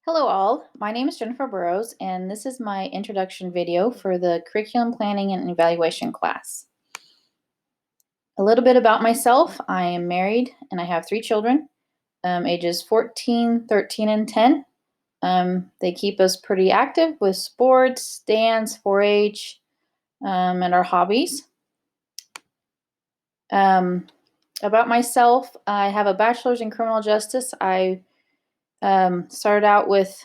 Hello all, my name is Jennifer Burrows and this is my introduction video for the Curriculum Planning and Evaluation class. A little bit about myself. I am married and I have 3 children, ages 14, 13, and 10. They keep us pretty active with sports, dance, 4-H, and our hobbies. About myself, I have a bachelor's in criminal justice. I started out with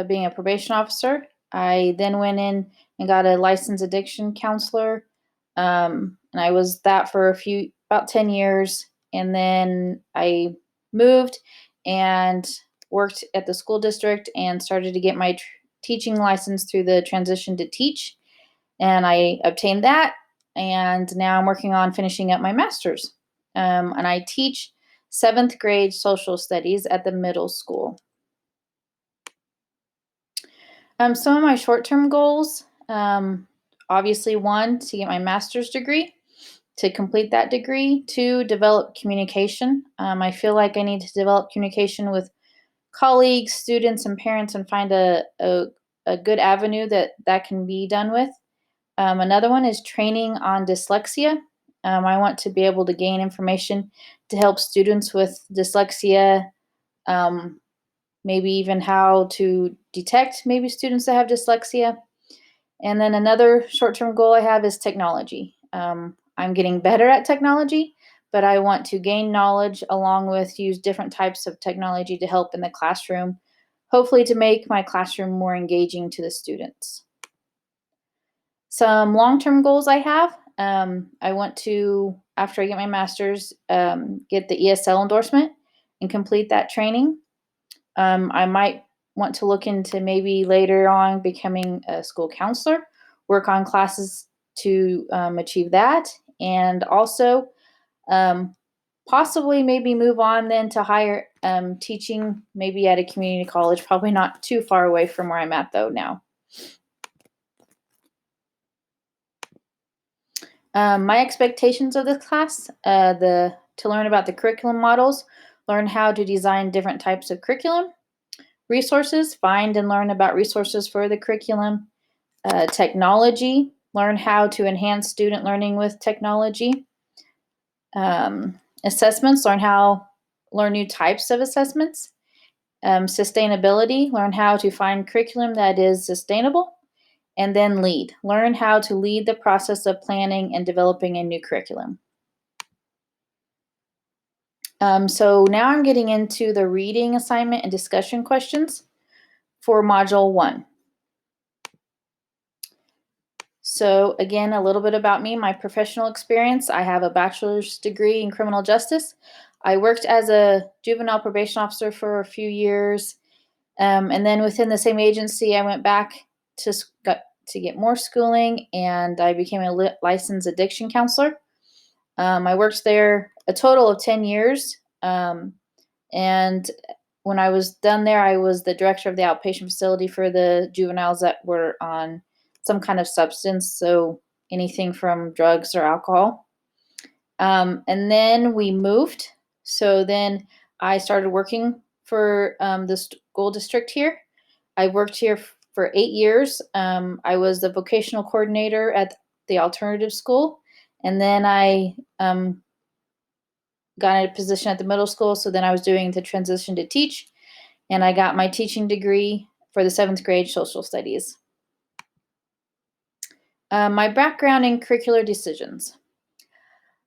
being a probation officer. I then went in and got a licensed addiction counselor, and I was that for about 10 years. And then I moved and worked at the school district and started to get my teaching license through the transition to teach. And I obtained that. And now I'm working on finishing up my master's. And I teach 7th grade social studies at the middle school. Some of my short-term goals, obviously 1, to get my master's degree, to complete that degree. 2, develop communication. I feel like I need to develop communication with colleagues, students, and parents and find a good avenue that can be done with. Another one is training on dyslexia. I want to be able to gain information to help students with dyslexia, maybe even how to detect maybe students that have dyslexia. And then another short-term goal I have is technology. I'm getting better at technology, but I want to gain knowledge along with use different types of technology to help in the classroom, hopefully to make my classroom more engaging to the students. Some long-term goals I have, I want to, after I get my master's, get the ESL endorsement and complete that training. I might want to look into maybe later on becoming a school counselor, work on classes to achieve that, and also possibly maybe move on then to higher teaching, maybe at a community college, probably not too far away from where I'm at though now. My expectations of this class, to learn about the curriculum models, learn how to design different types of curriculum, resources, find and learn about resources for the curriculum, technology, learn how to enhance student learning with technology, assessments, learn new types of assessments, sustainability, learn how to find curriculum that is sustainable, and then learn how to lead the process of planning and developing a new curriculum. So now I'm getting into the reading assignment and discussion questions for Module 1. So again, a little bit about me, my professional experience. I have a bachelor's degree in criminal justice. I worked as a juvenile probation officer for a few years. And then within the same agency, I went back to get more schooling and I became a licensed addiction counselor. I worked there a total of 10 years. And when I was done there, I was the director of the outpatient facility for the juveniles that were on some kind of substance, so anything from drugs or alcohol. And then we moved. So then I started working for the school district here. I worked here for 8 years. I was the vocational coordinator at the alternative school. And then I got a position at the middle school. So then I was doing the transition to teach. And I got my teaching degree for the 7th grade social studies. My background in curricular decisions.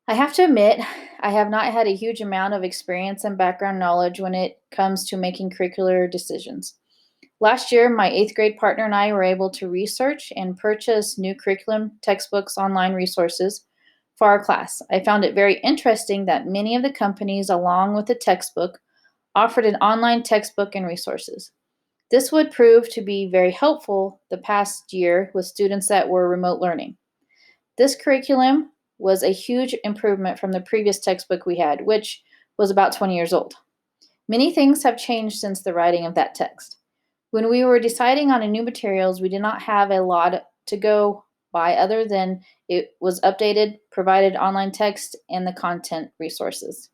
I have to admit, I have not had a huge amount of experience and background knowledge when it comes to making curricular decisions. Last year, my 8th grade partner and I were able to research and purchase new curriculum, textbooks, online resources for our class. I found it very interesting that many of the companies, along with the textbook, offered an online textbook and resources. This would prove to be very helpful the past year with students that were remote learning. This curriculum was a huge improvement from the previous textbook we had, which was about 20 years old. Many things have changed since the writing of that text. When we were deciding on new materials, we did not have a lot to go by other than it was updated, provided online text, and the content resources.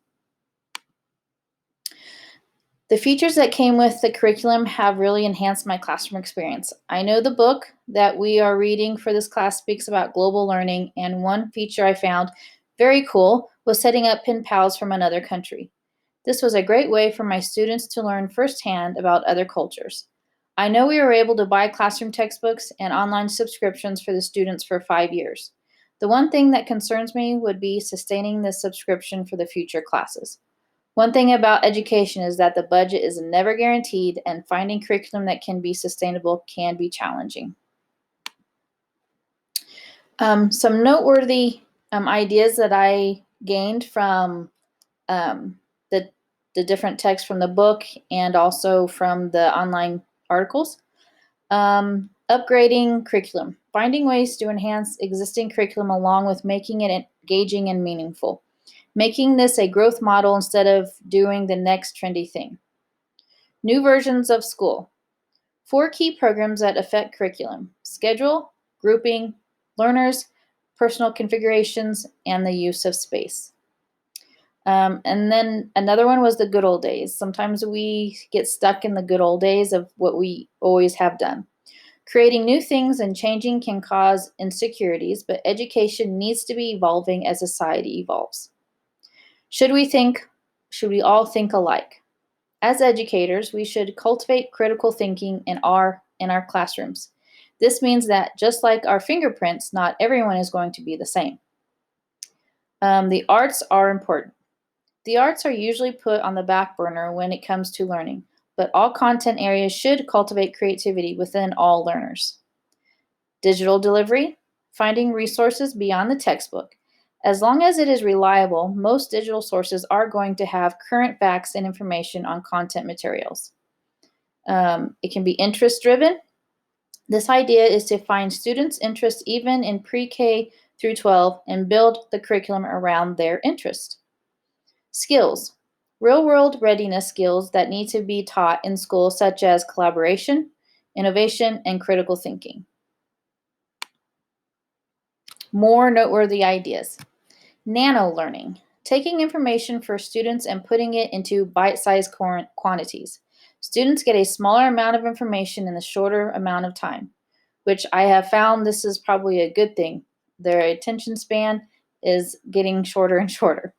The features that came with the curriculum have really enhanced my classroom experience. I know the book that we are reading for this class speaks about global learning, and one feature I found very cool was setting up pen pals from another country. This was a great way for my students to learn firsthand about other cultures. I know we were able to buy classroom textbooks and online subscriptions for the students for 5 years. The one thing that concerns me would be sustaining this subscription for the future classes. One thing about education is that the budget is never guaranteed, and finding curriculum that can be sustainable can be challenging. Some noteworthy ideas that I gained from um, the, the different texts from the book and also from the online articles. Upgrading curriculum, finding ways to enhance existing curriculum along with making it engaging and meaningful. Making this a growth model instead of doing the next trendy thing. New versions of school. 4 key programs that affect curriculum: schedule, grouping, learners, personal configurations, and the use of space. And then another one was the good old days. Sometimes we get stuck in the good old days of what we always have done. Creating new things and changing can cause insecurities, but education needs to be evolving as society evolves. Should we all think alike? As educators, we should cultivate critical thinking in our classrooms. This means that just like our fingerprints, not everyone is going to be the same. The arts are important. The arts are usually put on the back burner when it comes to learning, but all content areas should cultivate creativity within all learners. Digital delivery, finding resources beyond the textbook. As long as it is reliable, most digital sources are going to have current facts and information on content materials. It can be interest driven. This idea is to find students' interest even in pre-K through 12 and build the curriculum around their interest. Skills, real world readiness skills that need to be taught in school, such as collaboration, innovation, and critical thinking. More noteworthy ideas. Nano learning, taking information for students and putting it into bite-sized quantities. Students get a smaller amount of information in a shorter amount of time, which I have found this is probably a good thing. Their attention span is getting shorter and shorter.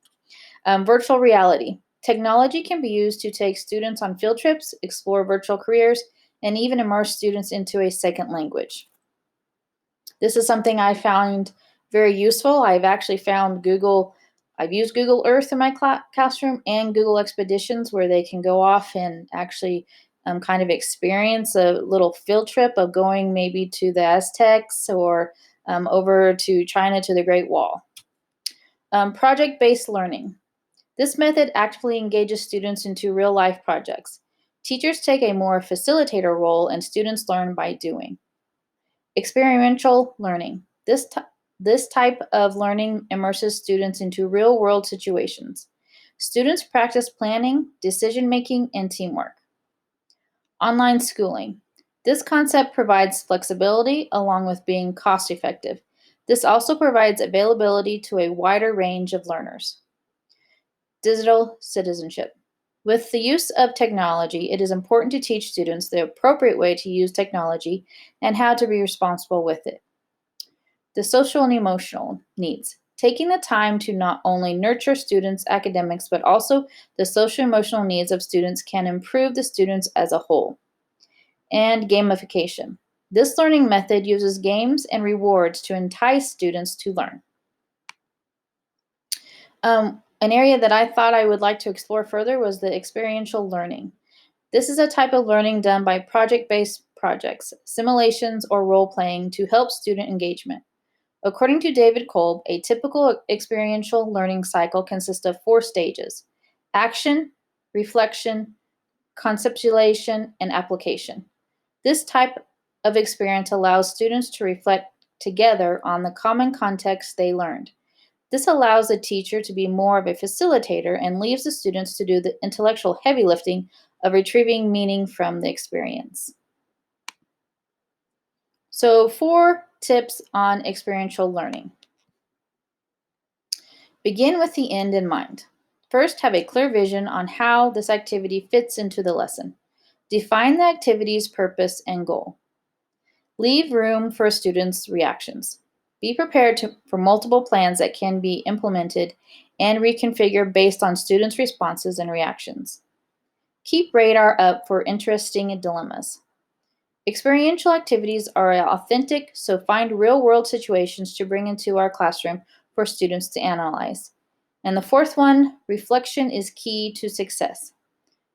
Virtual reality. Technology can be used to take students on field trips, explore virtual careers, and even immerse students into a second language. This is something I found very useful. I've used Google Earth in my classroom and Google Expeditions, where they can go off and actually kind of experience a little field trip of going maybe to the Aztecs or over to China to the Great Wall. Project-based learning. This method actively engages students into real-life projects. Teachers take a more facilitator role and students learn by doing. Experiential learning. This type of learning immerses students into real-world situations. Students practice planning, decision-making, and teamwork. Online schooling. This concept provides flexibility along with being cost-effective. This also provides availability to a wider range of learners. Digital citizenship. With the use of technology, it is important to teach students the appropriate way to use technology and how to be responsible with it. The social and emotional needs. Taking the time to not only nurture students' academics, but also the social emotional needs of students can improve the students as a whole. And gamification. This learning method uses games and rewards to entice students to learn. An area that I thought I would like to explore further was the experiential learning. This is a type of learning done by project-based projects, simulations, or role-playing to help student engagement. According to David Kolb, a typical experiential learning cycle consists of 4 stages: action, reflection, conceptualization, and application. This type of experience allows students to reflect together on the common context they learned. This allows the teacher to be more of a facilitator and leaves the students to do the intellectual heavy lifting of retrieving meaning from the experience. So 4 tips on experiential learning. Begin with the end in mind. First, have a clear vision on how this activity fits into the lesson. Define the activity's purpose and goal. Leave room for students' reactions. Be prepared for multiple plans that can be implemented and reconfigure based on students' responses and reactions. Keep radar up for interesting dilemmas. Experiential activities are authentic, so find real-world situations to bring into our classroom for students to analyze. And the fourth one, reflection is key to success.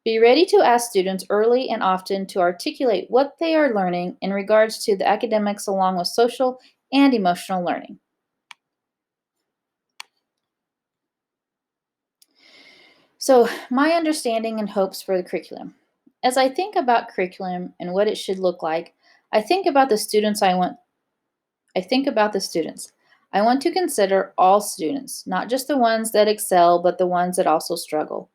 Be ready to ask students early and often to articulate what they are learning in regards to the academics along with social and emotional learning. So, my understanding and hopes for the curriculum. As I think about curriculum and what it should look like, I think about the students I want I think about the students. I want to consider all students, not just the ones that excel, but the ones that also struggle.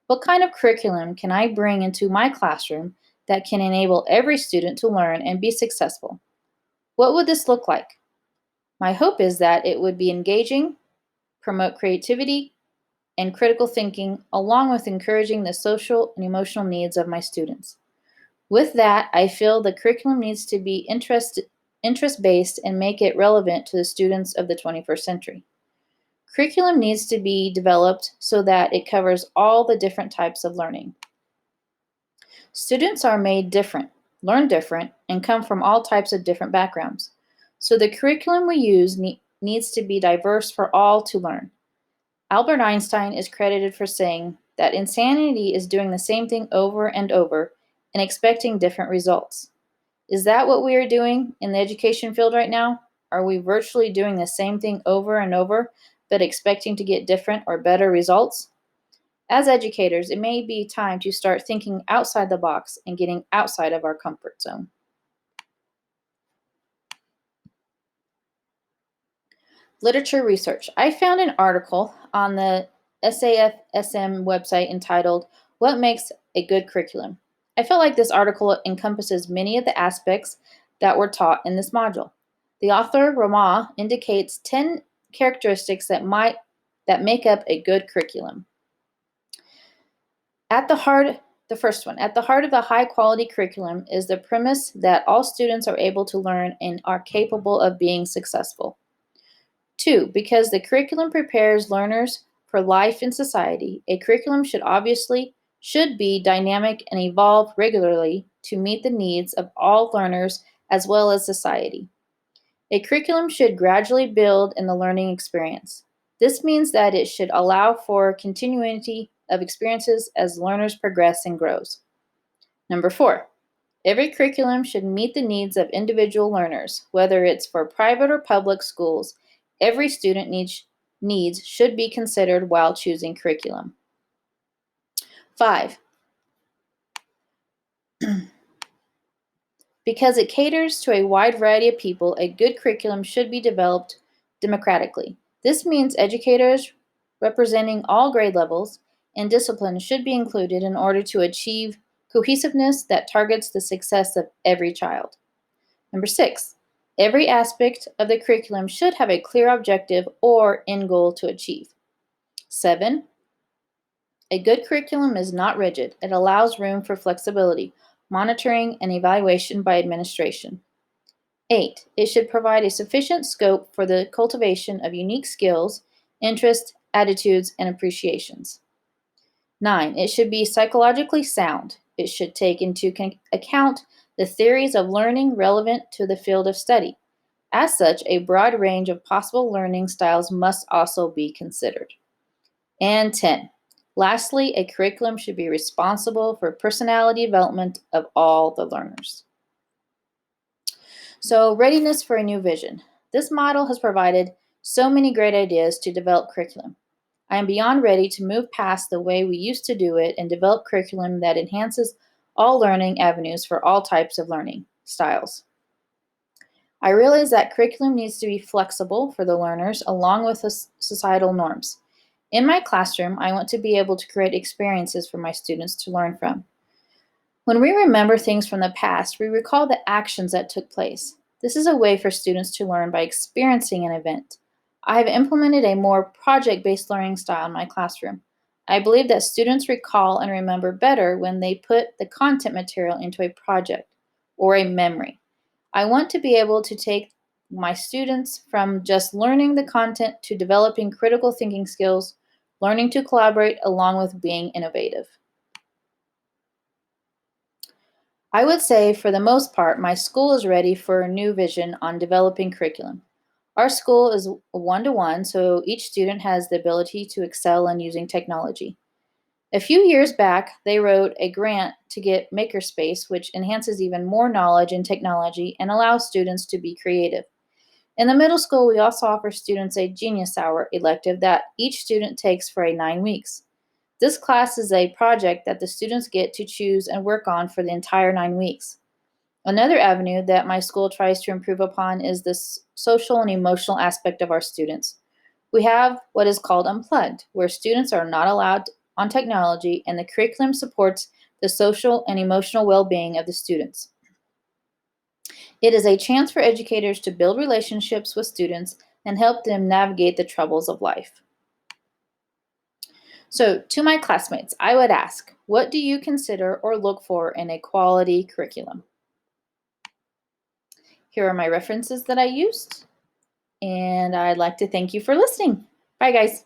What kind of curriculum can I bring into my classroom that can enable every student to learn and be successful? What would this look like? My hope is that it would be engaging, promote creativity and critical thinking, along with encouraging the social and emotional needs of my students. With that, I feel the curriculum needs to be interest-based and make it relevant to the students of the 21st century. Curriculum needs to be developed so that it covers all the different types of learning. Students are made different, learn different, and come from all types of different backgrounds. So the curriculum we use needs to be diverse for all to learn. Albert Einstein is credited for saying that insanity is doing the same thing over and over and expecting different results. Is that what we are doing in the education field right now? Are we virtually doing the same thing over and over, but expecting to get different or better results? As educators, it may be time to start thinking outside the box and getting outside of our comfort zone. Literature research. I found an article on the SAFSM website entitled, What Makes a Good Curriculum? I felt like this article encompasses many of the aspects that were taught in this module. The author, Rama, indicates 10 characteristics that make up a good curriculum. The first one, at the heart of the high quality curriculum is the premise that all students are able to learn and are capable of being successful. 2, because the curriculum prepares learners for life in society, a curriculum should be dynamic and evolve regularly to meet the needs of all learners as well as society. A curriculum should gradually build in the learning experience. This means that it should allow for continuity of experiences as learners progress and grows. Number 4, every curriculum should meet the needs of individual learners, whether it's for private or public schools. Every student needs should be considered while choosing curriculum. 5, because it caters to a wide variety of people, a good curriculum should be developed democratically. This means educators representing all grade levels and disciplines should be included in order to achieve cohesiveness that targets the success of every child. Number 6, every aspect of the curriculum should have a clear objective or end goal to achieve. 7, a good curriculum is not rigid. It allows room for flexibility, monitoring, and evaluation by administration. 8, it should provide a sufficient scope for the cultivation of unique skills, interests, attitudes, and appreciations. 9, it should be psychologically sound. It should take into account the theories of learning relevant to the field of study. As such, a broad range of possible learning styles must also be considered. And 10, lastly, a curriculum should be responsible for personality development of all the learners. So, readiness for a new vision. This model has provided so many great ideas to develop curriculum. I am beyond ready to move past the way we used to do it and develop curriculum that enhances all learning avenues for all types of learning styles. I realize that curriculum needs to be flexible for the learners along with societal norms. In my classroom, I want to be able to create experiences for my students to learn from. When we remember things from the past, we recall the actions that took place. This is a way for students to learn by experiencing an event. I have implemented a more project-based learning style in my classroom. I believe that students recall and remember better when they put the content material into a project or a memory. I want to be able to take my students from just learning the content to developing critical thinking skills, learning to collaborate along with being innovative. I would say, for the most part, my school is ready for a new vision on developing curriculum. Our school is one to one, so each student has the ability to excel in using technology. A few years back, they wrote a grant to get Makerspace, which enhances even more knowledge in technology and allows students to be creative. In the middle school, we also offer students a Genius Hour elective that each student takes for 9 weeks. This class is a project that the students get to choose and work on for the entire 9 weeks. Another avenue that my school tries to improve upon is the social and emotional aspect of our students. We have what is called Unplugged, where students are not allowed on technology and the curriculum supports the social and emotional well being of the students. It is a chance for educators to build relationships with students and help them navigate the troubles of life. So, to my classmates, I would ask, what do you consider or look for in a quality curriculum? Here are my references that I used, and I'd like to thank you for listening. Bye, guys.